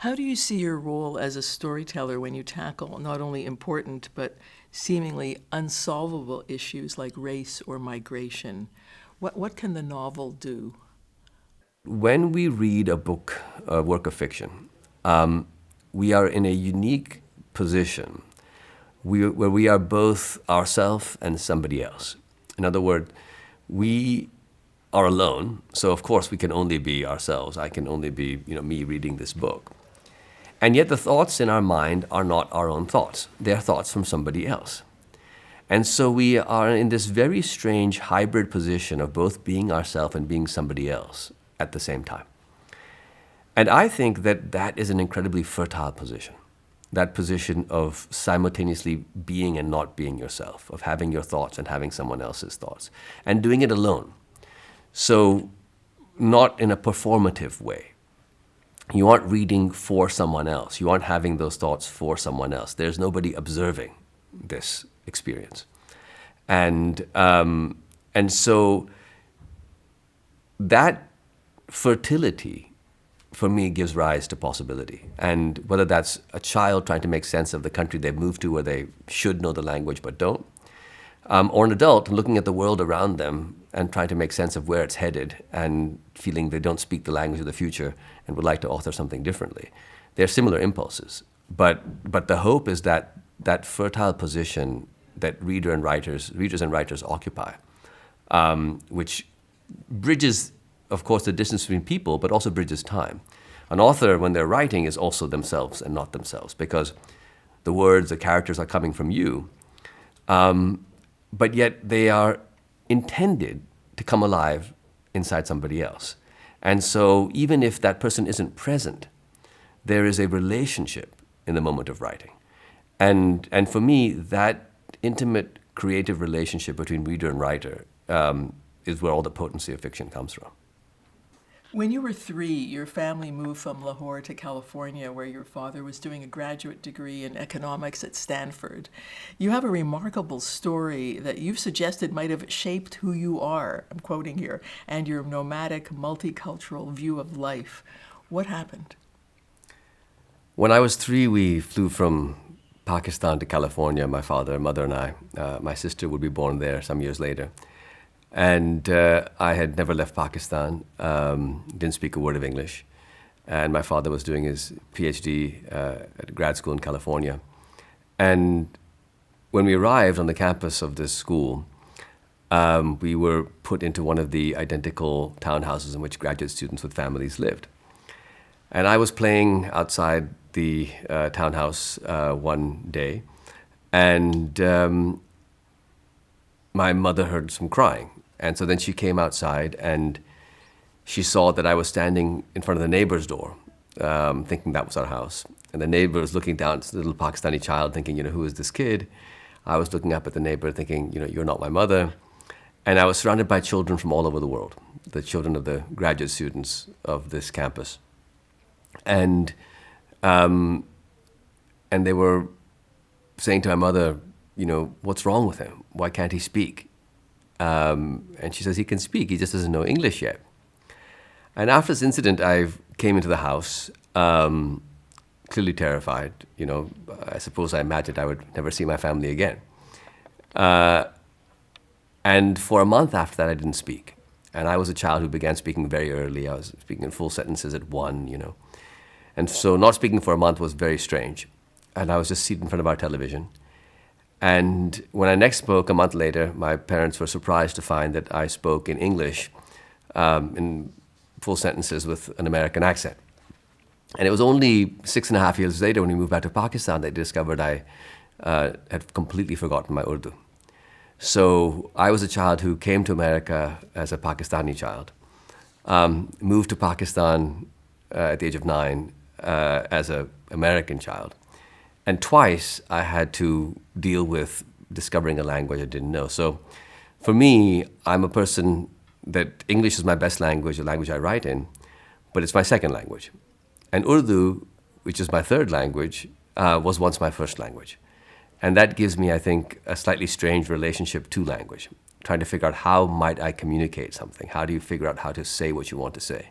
How do you see your role as a storyteller when you tackle not only important but seemingly unsolvable issues like race or migration? What can the novel do? When we read a book, a work of fiction, we are in a unique position where we are both ourselves and somebody else. In other words, we are alone, so of course we can only be ourselves. I can only be, me reading this book. And yet the thoughts in our mind are not our own thoughts. They're thoughts from somebody else. And so we are in this very strange hybrid position of both being ourselves and being somebody else at the same time. And I think that that is an incredibly fertile position. That position of simultaneously being and not being yourself, of having your thoughts and having someone else's thoughts, and doing it alone. So not in a performative way. You aren't reading for someone else. You aren't having those thoughts for someone else. There's nobody observing this experience. And so that fertility, for me, gives rise to possibility. And whether that's a child trying to make sense of the country they've moved to where they should know the language but don't, or an adult looking at the world around them and trying to make sense of where it's headed and feeling they don't speak the language of the future and would like to author something differently. They're similar impulses. But the hope is that that fertile position that readers and writers occupy, which bridges, of course, the distance between people, but also bridges time. An author, when they're writing, is also themselves and not themselves, because the words, the characters are coming from you, but yet they are intended to come alive inside somebody else. And so even if that person isn't present, there is a relationship in the moment of writing. And for me, that intimate creative relationship between reader and writer is where all the potency of fiction comes from. When you were 3, your family moved from Lahore to California, where your father was doing a graduate degree in economics at Stanford. You have a remarkable story that you've suggested might have shaped who you are, I'm quoting here, and your nomadic, multicultural view of life. What happened? When I was 3, we flew from Pakistan to California, my father, mother, and I. My sister would be born there some years later. And I had never left Pakistan, didn't speak a word of English. And my father was doing his PhD at grad school in California. And when we arrived on the campus of this school, we were put into one of the identical townhouses in which graduate students with families lived. And I was playing outside the townhouse one day, and my mother heard some crying. And so then she came outside and she saw that I was standing in front of the neighbor's door, thinking that was our house. And the neighbor was looking down at the little Pakistani child thinking, who is this kid? I was looking up at the neighbor thinking, you're not my mother. And I was surrounded by children from all over the world, the children of the graduate students of this campus. And they were saying to my mother, what's wrong with him? Why can't he speak? And she says, he can speak, he just doesn't know English yet. And after this incident, I came into the house, clearly terrified. I suppose I imagined I would never see my family again. And for a month after that, I didn't speak. And I was a child who began speaking very early. I was speaking in full sentences at 1, And so not speaking for a month was very strange. And I was just seated in front of our television. And when I next spoke a month later, my parents were surprised to find that I spoke in English in full sentences with an American accent. And it was only 6.5 years later when we moved back to Pakistan that they discovered I had completely forgotten my Urdu. So I was a child who came to America as a Pakistani child, moved to Pakistan at the age of 9 as an American child. And twice I had to deal with discovering a language I didn't know. So for me, I'm a person that English is my best language, the language I write in, but it's my second language. And Urdu, which is my third language, was once my first language. And that gives me, I think, a slightly strange relationship to language, trying to figure out how might I communicate something? How do you figure out how to say what you want to say?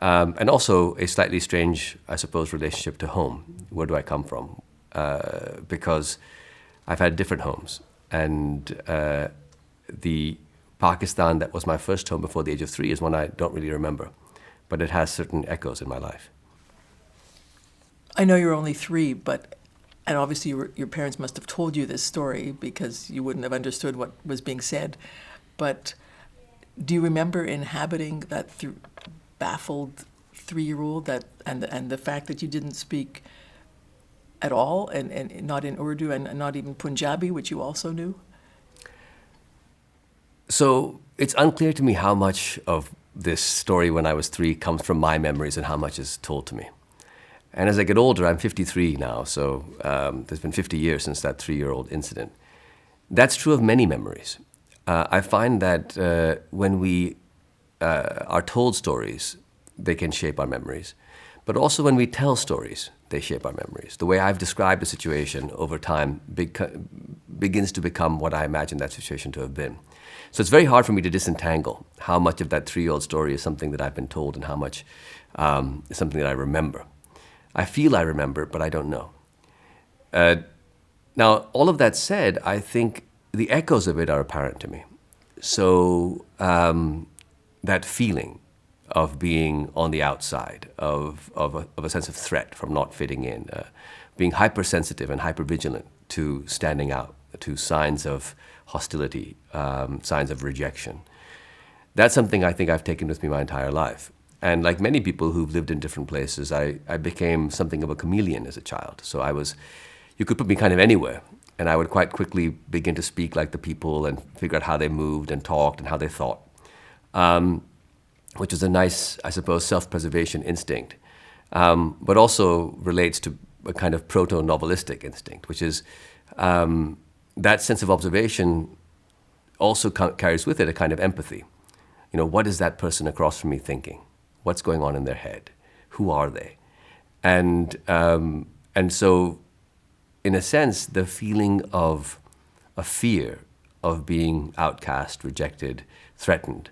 And also a slightly strange, I suppose, relationship to home. Where do I come from? Because I've had different homes. And the Pakistan that was my first home before the age of 3 is one I don't really remember. But it has certain echoes in my life. I know you're only 3, and obviously your parents must have told you this story because you wouldn't have understood what was being said. But do you remember inhabiting that baffled 3-year-old and the fact that you didn't speak at all, and not in Urdu and not even Punjabi, which you also knew? So it's unclear to me how much of this story when I was 3 comes from my memories and how much is told to me. And as I get older, I'm 53 now, so there's been 50 years since that 3-year-old incident. That's true of many memories. I find that when we are told stories, they can shape our memories. But also when we tell stories, they shape our memories. The way I've described a situation over time begins to become what I imagine that situation to have been. So it's very hard for me to disentangle how much of that 3-year-old story is something that I've been told and how much is something that I remember. I feel I remember, but I don't know. Now, all of that said, I think the echoes of it are apparent to me. So that feeling of being on the outside, of a sense of threat from not fitting in, being hypersensitive and hyper-vigilant to standing out, to signs of hostility, signs of rejection. That's something I think I've taken with me my entire life. And like many people who've lived in different places, I became something of a chameleon as a child. So you could put me kind of anywhere, and I would quite quickly begin to speak like the people and figure out how they moved and talked and how they thought, which was a nice, I suppose, self-preservation instinct, but also relates to a kind of proto-novelistic instinct, which is that sense of observation also carries with it a kind of empathy. What is that person across from me thinking? What's going on in their head? Who are they? And so, in a sense, the feeling of a fear of being outcast, rejected, threatened,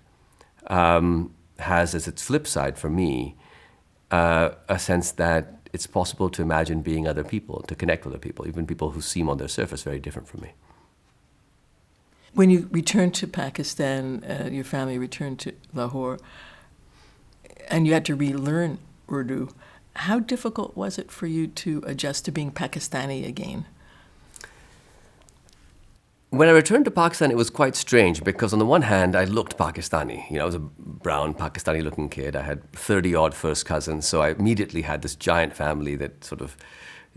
has as its flip side for me a sense that it's possible to imagine being other people, to connect with other people, even people who seem on their surface very different from me. When you returned to Pakistan, your family returned to Lahore, and you had to relearn Urdu, how difficult was it for you to adjust to being Pakistani again? When I returned to Pakistan, it was quite strange because on the one hand, I looked Pakistani. I was a brown Pakistani-looking kid. I had 30-odd first cousins, so I immediately had this giant family that sort of,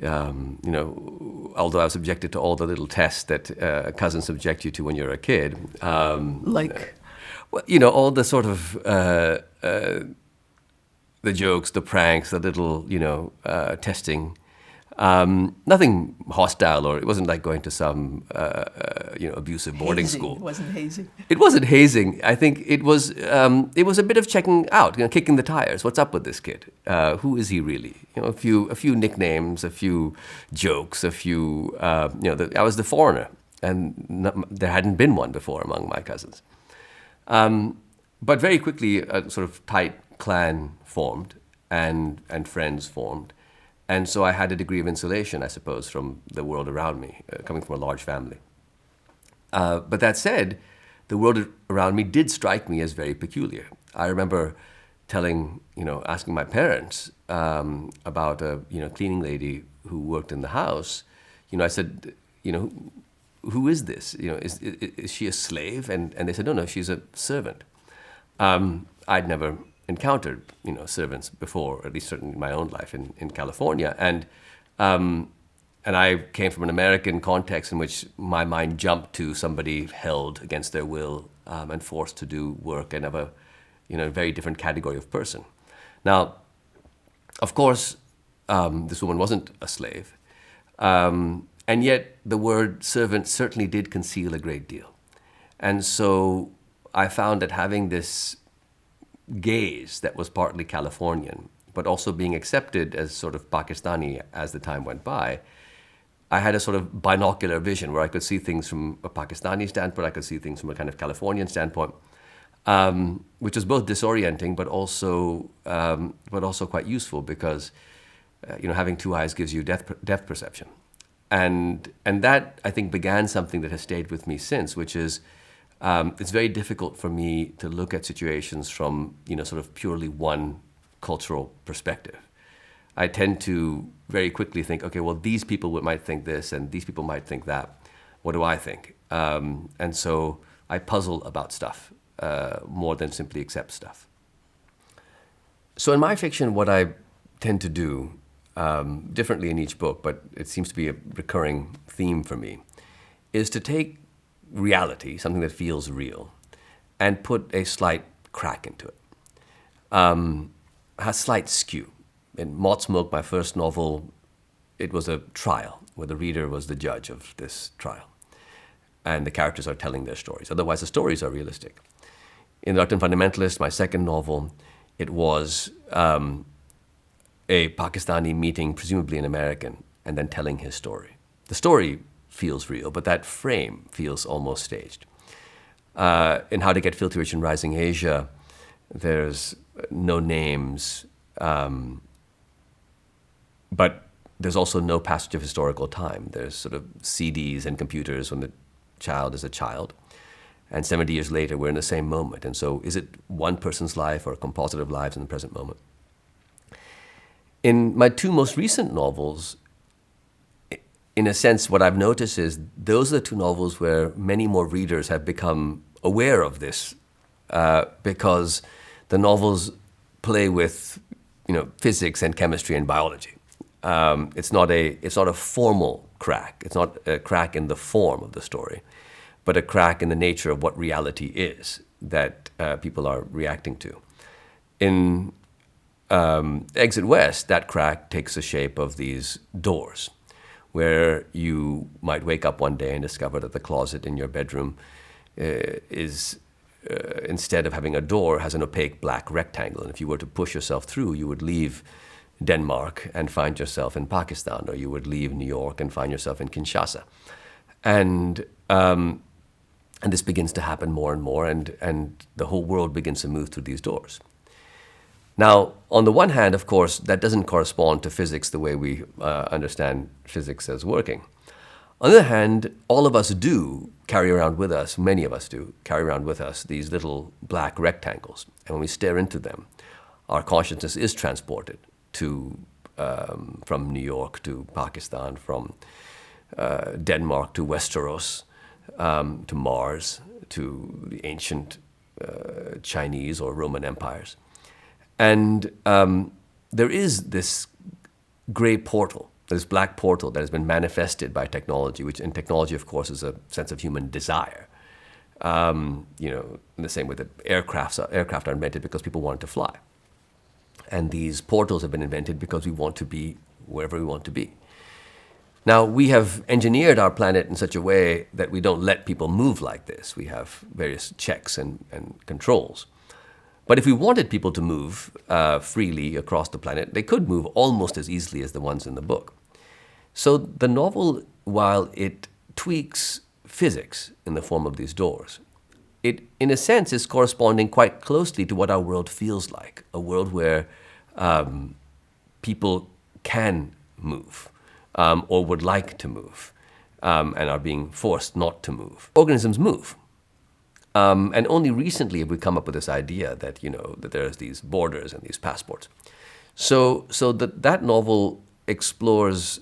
although I was subjected to all the little tests that cousins subject you to when you're a kid. Like? Well, all the sort of the jokes, the pranks, the little, testing. Nothing hostile, or it wasn't like going to some, abusive boarding school. It wasn't hazing. It wasn't hazing. I think it was a bit of checking out, kicking the tires. What's up with this kid? Who is he really? A few nicknames, a few jokes, a few. I was the foreigner, and there hadn't been one before among my cousins. But very quickly, a sort of tight clan formed, and friends formed. And so I had a degree of insulation, I suppose, from the world around me, coming from a large family. But that said, the world around me did strike me as very peculiar. I remember asking my parents about a cleaning lady who worked in the house. I said, who is this? Is she a slave? And they said, no, she's a servant. I'd never encountered servants before, at least certainly in my own life in California, and I came from an American context in which my mind jumped to somebody held against their will and forced to do work, and of a very different category of person. Now, of course, this woman wasn't a slave, and yet the word servant certainly did conceal a great deal, and so I found that having this gaze that was partly Californian, but also being accepted as sort of Pakistani as the time went by, I had a sort of binocular vision where I could see things from a Pakistani standpoint, I could see things from a kind of Californian standpoint. which was both disorienting but also quite useful because having two eyes gives you depth perception, and that I think began something that has stayed with me since, which is it's very difficult for me to look at situations from sort of purely one cultural perspective. I tend to very quickly think, okay, well, these people might think this and these people might think that. What do I think? And so I puzzle about stuff more than simply accept stuff. So in my fiction, what I tend to do, differently in each book, but it seems to be a recurring theme for me, is to take reality, something that feels real, and put a slight crack into it, a slight skew. In Mott Smoke, my first novel, it was a trial where the reader was the judge of this trial, and the characters are telling their stories. Otherwise, the stories are realistic. In The Reluctant Fundamentalist, my second novel, it was a Pakistani meeting, presumably an American, and then telling his story. The story feels real, but that frame feels almost staged. In How to Get Filthy Rich in Rising Asia, there's no names, but there's also no passage of historical time. There's sort of CDs and computers when the child is a child. And 70 years later, we're in the same moment. And so is it one person's life or a composite of lives in the present moment? In my two most recent novels, in a sense, what I've noticed is those are the two novels where many more readers have become aware of this because the novels play with physics and chemistry and biology. It's not a formal crack. It's not a crack in the form of the story, but a crack in the nature of what reality is that people are reacting to. In Exit West, that crack takes the shape of these doors, where you might wake up one day and discover that the closet in your bedroom is, instead of having a door, has an opaque black rectangle. And if you were to push yourself through, you would leave Denmark and find yourself in Pakistan, or you would leave New York and find yourself in Kinshasa. And this begins to happen more and more, and the whole world begins to move through these doors. Now, on the one hand, of course, that doesn't correspond to physics the way we understand physics as working. On the other hand, all of us do carry around with us, many of us do carry around with us these little black rectangles. And when we stare into them, our consciousness is transported to from New York to Pakistan, from Denmark to Westeros, to Mars, to the ancient Chinese or Roman empires. And there is this gray portal, this black portal that has been manifested by technology, which in technology, of course, is a sense of human desire. In the same way that aircraft are invented because people wanted to fly. And these portals have been invented because we want to be wherever we want to be. Now, we have engineered our planet in such a way that we don't let people move like this. We have various checks and controls. But if we wanted people to move freely across the planet, they could move almost as easily as the ones in the book. So the novel, while it tweaks physics in the form of these doors, it, in a sense, is corresponding quite closely to what our world feels like, a world where people can move or would like to move and are being forced not to move. Organisms move. And only recently have we come up with this idea that, that there's these borders and these passports. So that novel explores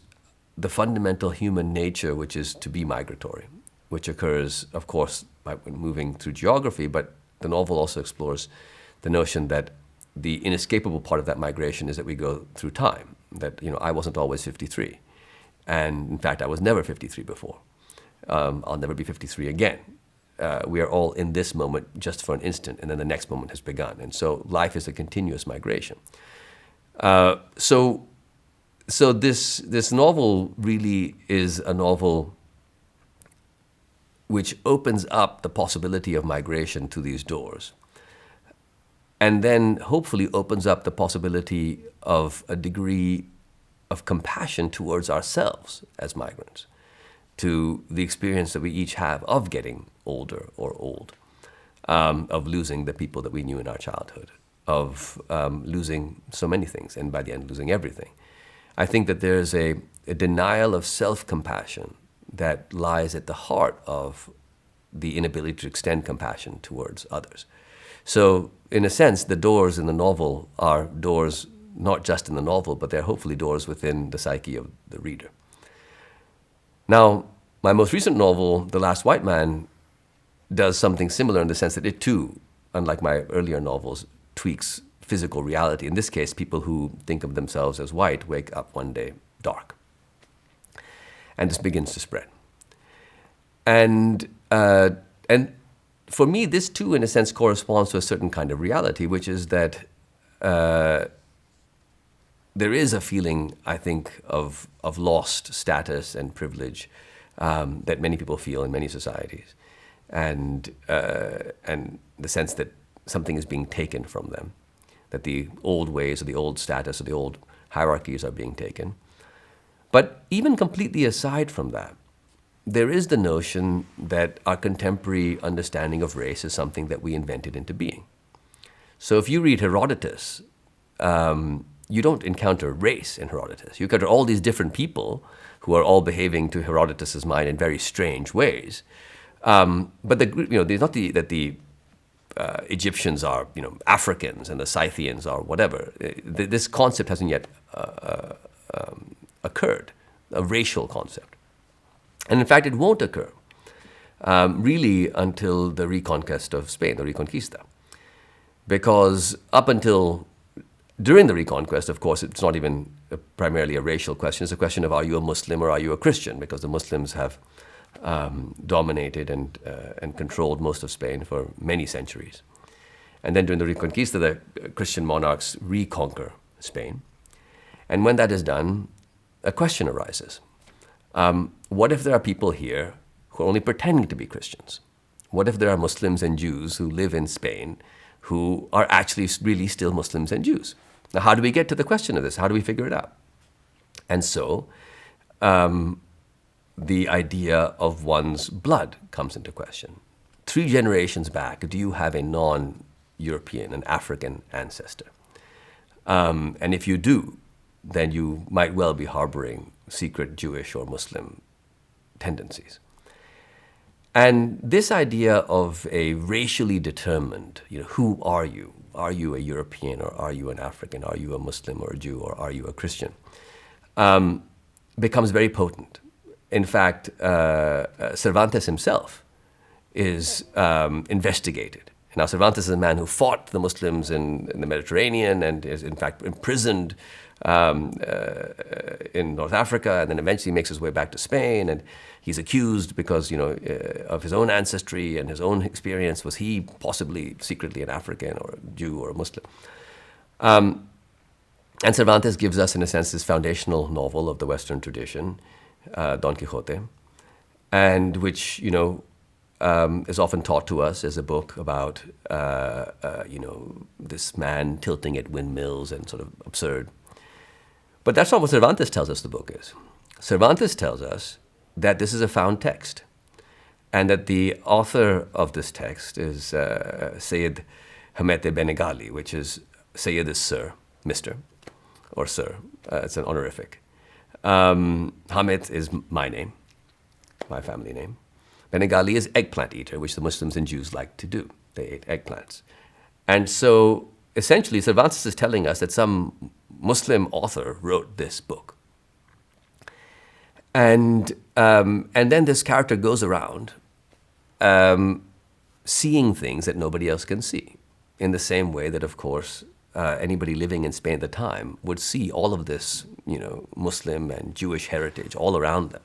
the fundamental human nature, which is to be migratory, which occurs, of course, by moving through geography, but the novel also explores the notion that the inescapable part of that migration is that we go through time, that, I wasn't always 53. And in fact, I was never 53 before. I'll never be 53 again. We are all in this moment just for an instant, and then the next moment has begun. And so life is a continuous migration. So this novel really is a novel which opens up the possibility of migration to these doors, and then hopefully opens up the possibility of a degree of compassion towards ourselves as migrants, to the experience that we each have of getting older or old. of losing the people that we knew in our childhood, of losing so many things, and by the end, losing everything. I think that there's a denial of self-compassion that lies at the heart of the inability to extend compassion towards others. So, in a sense, the doors in the novel are doors not just in the novel, but they're hopefully doors within the psyche of the reader. Now, my most recent novel, The Last White Man, does something similar in the sense that it too, unlike my earlier novels, tweaks physical reality. In this case, people who think of themselves as white wake up one day dark. And this begins to spread. And for me, this too, in a sense, corresponds to a certain kind of reality, which is that there is a feeling, I think, of lost status and privilege that many people feel in many societies, and the sense that something is being taken from them, that the old ways or the old status or the old hierarchies are being taken. But even completely aside from that, there is the notion that our contemporary understanding of race is something that we invented into being. So if you read Herodotus, you don't encounter race in Herodotus. You encounter all these different people who are all behaving to Herodotus's mind in very strange ways. But there's not that the Egyptians are Africans and the Scythians are whatever. This concept hasn't yet occurred, a racial concept. And in fact, it won't occur really until the reconquest of Spain, the Reconquista. Because during the Reconquest, of course, it's not even primarily a racial question. It's a question of, are you a Muslim or are you a Christian? Because the Muslims have dominated and controlled most of Spain for many centuries. And then during the Reconquista, the Christian monarchs reconquer Spain. And when that is done, a question arises. What if there are people here who are only pretending to be Christians? What if there are Muslims and Jews who live in Spain who are actually really still Muslims and Jews? Now, how do we get to the question of this? How do we figure it out? And so the idea of one's blood comes into question. 3 generations back, do you have a non-European, an African ancestor? And if you do, then you might well be harboring secret Jewish or Muslim tendencies. And this idea of a racially determined, who are you? Are you a European or are you an African? Are you a Muslim or a Jew or are you a Christian? Becomes very potent. In fact, Cervantes himself is investigated. Now, Cervantes is a man who fought the Muslims in the Mediterranean and is, in fact, imprisoned in North Africa, and then eventually makes his way back to Spain. And he's accused because, of his own ancestry and his own experience. Was he possibly secretly an African or a Jew or a Muslim? And Cervantes gives us, in a sense, this foundational novel of the Western tradition, Don Quixote, and which, is often taught to us as a book about, this man tilting at windmills and sort of absurd. But that's not what Cervantes tells us the book is. Cervantes tells us that this is a found text, and that the author of this text is Sayyid Hamid Benegali, which is Sayyid is Sir, Mr., or Sir. It's an honorific. Hamid is my name, my family name. Benegali is eggplant eater, which the Muslims and Jews like to do. They ate eggplants. And so essentially Cervantes is telling us that some Muslim author wrote this book. And then this character goes around seeing things that nobody else can see, in the same way that, of course, anybody living in Spain at the time would see all of this, Muslim and Jewish heritage all around them,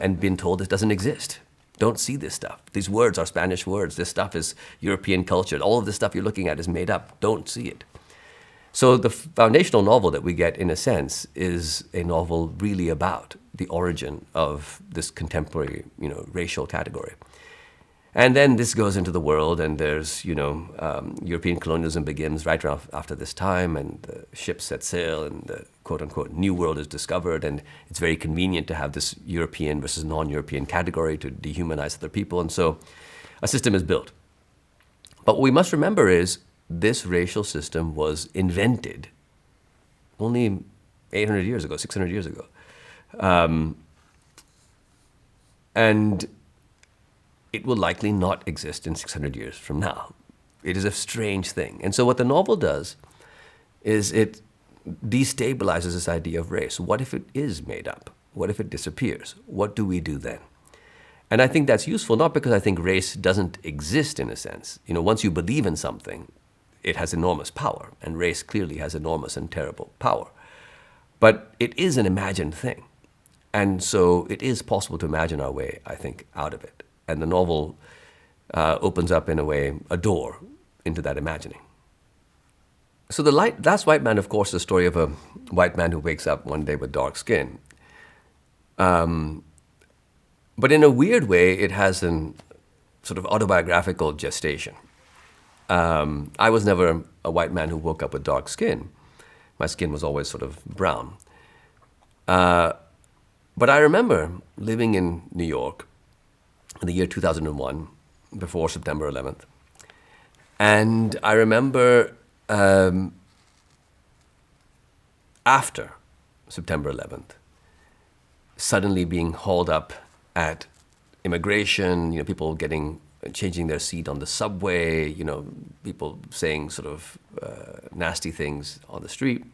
and been told this doesn't exist. Don't see this stuff. These words are Spanish words. This stuff is European culture. All of this stuff you're looking at is made up. Don't see it. So the foundational novel that we get, in a sense, is a novel really about the origin of this contemporary, racial category. And then this goes into the world, and there's, European colonialism begins right around after this time, and the ships set sail, and the quote-unquote new world is discovered, and it's very convenient to have this European versus non-European category to dehumanize other people, and so a system is built. But what we must remember is this racial system was invented only 800 years ago, 600 years ago. And it will likely not exist in 600 years from now. It is a strange thing. And so what the novel does is it destabilizes this idea of race. What if it is made up? What if it disappears? What do we do then? And I think that's useful, not because I think race doesn't exist in a sense. Once you believe in something, it has enormous power, and race clearly has enormous and terrible power. But it is an imagined thing. And so it is possible to imagine our way, I think, out of it. And the novel opens up, in a way, a door into that imagining. So The Last White Man, of course, is the story of a white man who wakes up one day with dark skin. But in a weird way, it has an sort of autobiographical gestation. I was never a white man who woke up with dark skin. My skin was always sort of brown. But I remember living in New York in the year 2001, before September 11th. And I remember after September 11th, suddenly being hauled up at immigration, people changing their seat on the subway, people saying sort of nasty things on the street,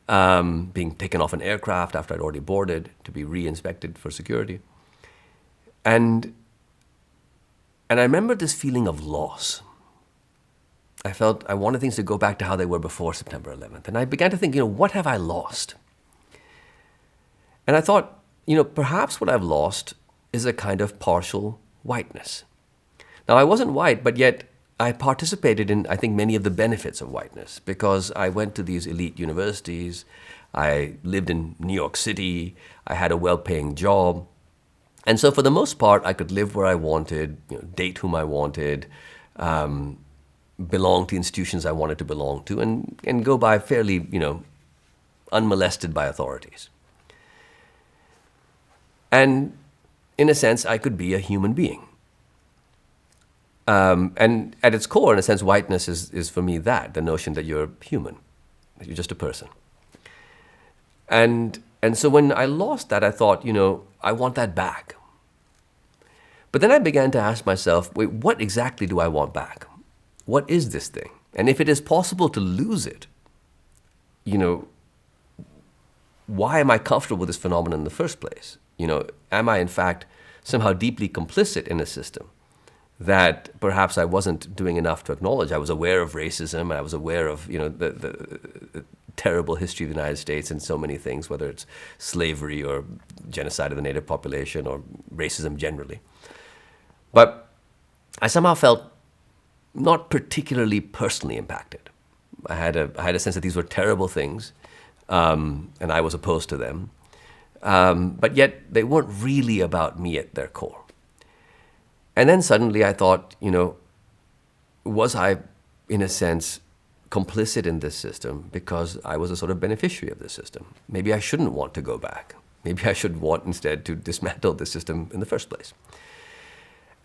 being taken off an aircraft after I'd already boarded to be re-inspected for security. And I remember this feeling of loss. I felt I wanted things to go back to how they were before September 11th. And I began to think, what have I lost? And I thought, perhaps what I've lost is a kind of partial whiteness. Now, I wasn't white, but yet I participated in, I think, many of the benefits of whiteness, because I went to these elite universities, I lived in New York City, I had a well-paying job. And so for the most part, I could live where I wanted, date whom I wanted, belong to institutions I wanted to belong to, and go by fairly, unmolested by authorities. And in a sense, I could be a human being. And at its core, in a sense, whiteness is for me the notion that you're human, that you're just a person. And so when I lost that, I thought, I want that back. But then I began to ask myself, wait, what exactly do I want back? What is this thing? And if it is possible to lose it, why am I comfortable with this phenomenon in the first place? Am I in fact somehow deeply complicit in a system that perhaps I wasn't doing enough to acknowledge? I was aware of racism, and I was aware of the terrible history of the United States and so many things, whether it's slavery or genocide of the native population or racism generally. But I somehow felt not particularly personally impacted. I had a sense that these were terrible things, and I was opposed to them. But yet they weren't really about me at their core. And then suddenly I thought, was I, in a sense, complicit in this system because I was a sort of beneficiary of this system? Maybe I shouldn't want to go back. Maybe I should want instead to dismantle the system in the first place.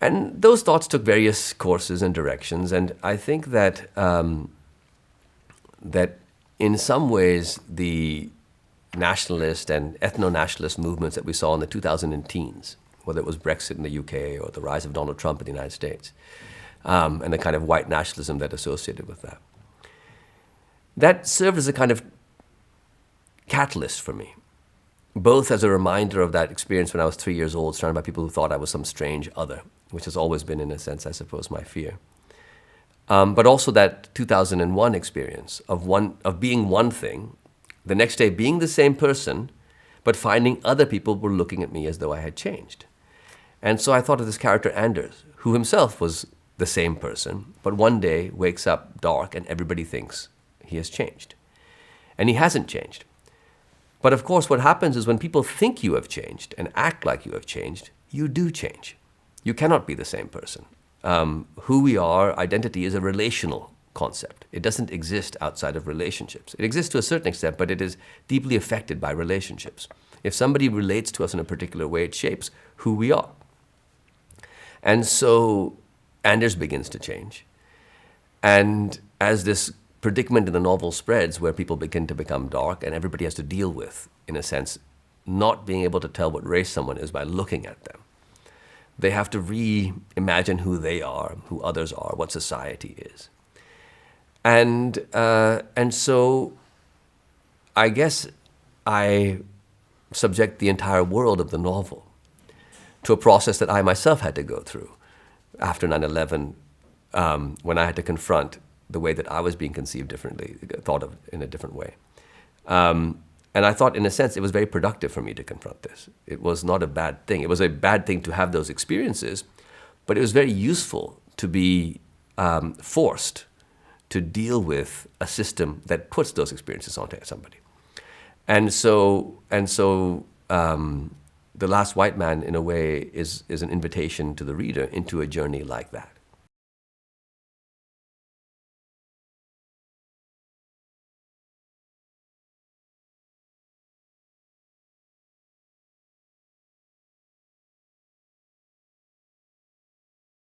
And those thoughts took various courses and directions, and I think that that in some ways the nationalist and ethno-nationalist movements that we saw in the 2000 teens, whether it was Brexit in the UK or the rise of Donald Trump in the United States, and the kind of white nationalism that associated with that, that served as a kind of catalyst for me, both as a reminder of that experience when I was 3 years old, surrounded by people who thought I was some strange other, which has always been, in a sense, I suppose, my fear. But also that 2001 experience of being one thing, the next day being the same person, but finding other people were looking at me as though I had changed. And so I thought of this character Anders, who himself was the same person, but one day wakes up dark and everybody thinks he has changed. And he hasn't changed. But of course, what happens is when people think you have changed and act like you have changed, you do change. You cannot be the same person. Who we are, identity, is a relational concept. It doesn't exist outside of relationships. It exists to a certain extent, but it is deeply affected by relationships. If somebody relates to us in a particular way, it shapes who we are. And so Anders begins to change. And as this predicament in the novel spreads, where people begin to become dark and everybody has to deal with, in a sense, not being able to tell what race someone is by looking at them. They have to reimagine who they are, who others are, what society is. And so I guess I subject the entire world of the novel to a process that I myself had to go through after 9/11, when I had to confront the way that I was being conceived differently, thought of in a different way. And I thought, in a sense, it was very productive for me to confront this. It was not a bad thing. It was a bad thing to have those experiences, but it was very useful to be forced to deal with a system that puts those experiences onto somebody. And so, The Last White Man, in a way, is an invitation to the reader into a journey like that.